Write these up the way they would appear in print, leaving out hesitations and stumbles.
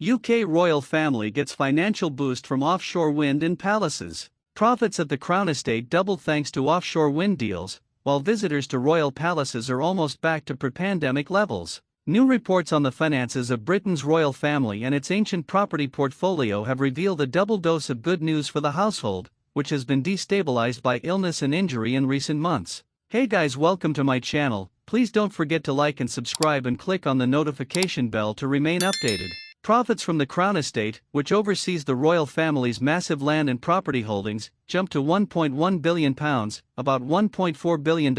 UK royal family gets financial boost from offshore wind in palaces. Profits at the Crown Estate doubled thanks to offshore wind deals, while visitors to royal palaces are almost back to pre-pandemic levels. New reports on the finances of Britain's royal family and its ancient property portfolio have revealed a double dose of good news for the household, which has been destabilized by illness and injury in recent months. Hey guys, welcome to my channel. Please don't forget to like and subscribe and click on the notification bell to remain updated. Profits from the Crown Estate, which oversees the royal family's massive land and property holdings, jumped to £1.1 billion, about $1.4 billion,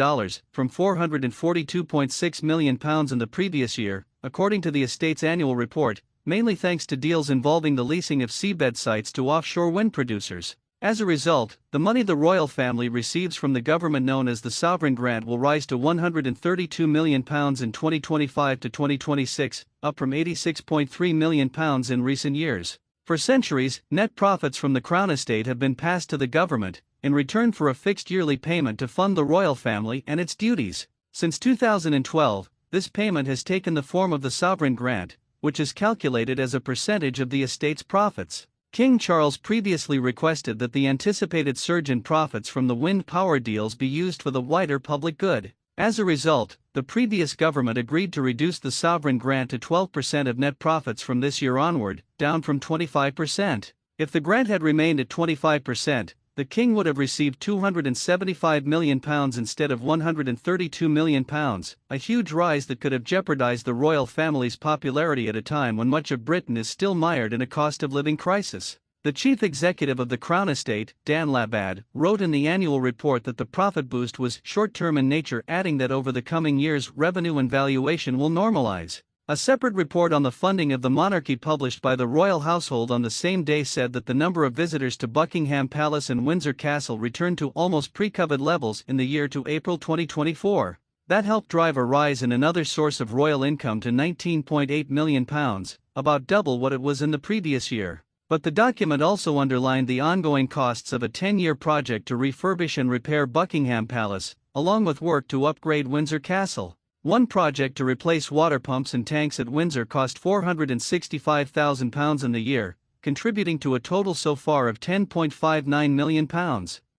from £442.6 million in the previous year, according to the estate's annual report, mainly thanks to deals involving the leasing of seabed sites to offshore wind producers. As a result, the money the royal family receives from the government known as the Sovereign Grant will rise to £132 million in 2025 to 2026, up from £86.3 million in recent years. For centuries, net profits from the Crown Estate have been passed to the government, in return for a fixed yearly payment to fund the royal family and its duties. Since 2012, this payment has taken the form of the Sovereign Grant, which is calculated as a percentage of the estate's profits. King Charles previously requested that the anticipated surge in profits from the wind power deals be used for the wider public good. As a result, the previous government agreed to reduce the sovereign grant to 12% of net profits from this year onward, down from 25%. If the grant had remained at 25%, the king would have received £275 million instead of £132 million, a huge rise that could have jeopardized the royal family's popularity at a time when much of Britain is still mired in a cost-of-living crisis. The chief executive of the Crown Estate, Dan Labad, wrote in the annual report that the profit boost was short-term in nature, adding that over the coming years revenue and valuation will normalize. A separate report on the funding of the monarchy published by the royal household on the same day said that the number of visitors to Buckingham Palace and Windsor Castle returned to almost pre-COVID levels in the year to April 2024. That helped drive a rise in another source of royal income to £19.8 million, about double what it was in the previous year. But the document also underlined the ongoing costs of a 10-year project to refurbish and repair Buckingham Palace, along with work to upgrade Windsor Castle. One project to replace water pumps and tanks at Windsor cost £465,000 in the year, contributing to a total so far of £10.59 million.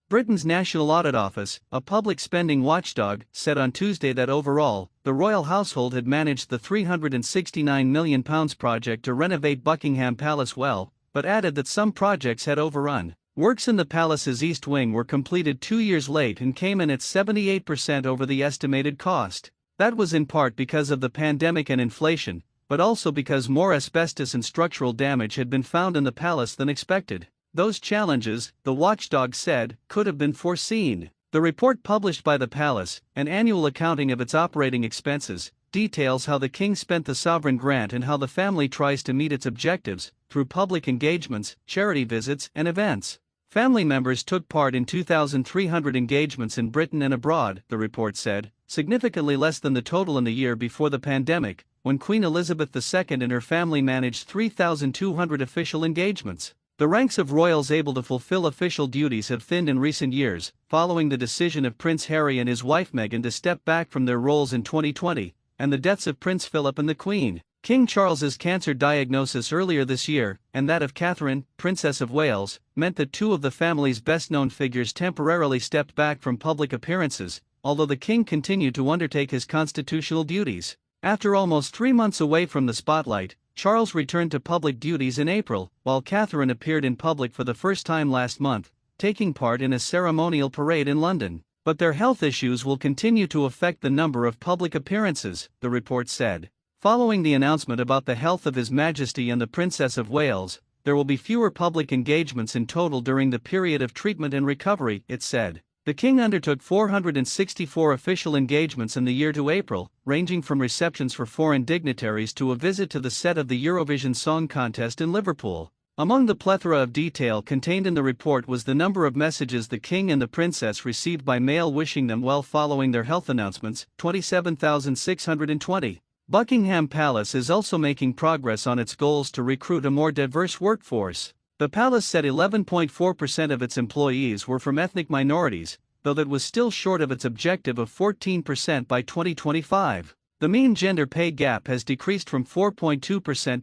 Britain's National Audit Office, a public spending watchdog, said on Tuesday that overall, the royal household had managed the £369 million project to renovate Buckingham Palace well, but added that some projects had overrun. Works in the palace's East Wing were completed 2 years late and came in at 78% over the estimated cost. That was in part because of the pandemic and inflation, but also because more asbestos and structural damage had been found in the palace than expected. Those challenges, the watchdog said, could have been foreseen. The report published by the palace, an annual accounting of its operating expenses, details how the king spent the sovereign grant and how the family tries to meet its objectives, through public engagements, charity visits, and events. Family members took part in 2,300 engagements in Britain and abroad, the report said, significantly less than the total in the year before the pandemic, when Queen Elizabeth II and her family managed 3,200 official engagements. The ranks of royals able to fulfill official duties have thinned in recent years, following the decision of Prince Harry and his wife Meghan to step back from their roles in 2020, and the deaths of Prince Philip and the Queen. King Charles's cancer diagnosis earlier this year, and that of Catherine, Princess of Wales, meant that two of the family's best-known figures temporarily stepped back from public appearances, although the king continued to undertake his constitutional duties. After almost 3 months away from the spotlight, Charles returned to public duties in April, while Catherine appeared in public for the first time last month, taking part in a ceremonial parade in London. But their health issues will continue to affect the number of public appearances, the report said. Following the announcement about the health of His Majesty and the Princess of Wales, there will be fewer public engagements in total during the period of treatment and recovery, it said. The king undertook 464 official engagements in the year to April, ranging from receptions for foreign dignitaries to a visit to the set of the Eurovision Song Contest in Liverpool. Among the plethora of detail contained in the report was the number of messages the king and the princess received by mail wishing them well following their health announcements, 27,620. Buckingham Palace is also making progress on its goals to recruit a more diverse workforce. The palace said 11.4% of its employees were from ethnic minorities, though that was still short of its objective of 14% by 2025. The mean gender pay gap has decreased from 4.2% to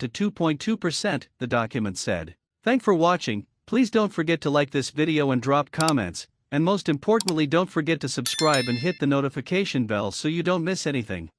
2.2%, the document said. Thanks for watching. Please don't forget to like this video and drop comments, and most importantly don't forget to subscribe and hit the notification bell so you don't miss anything.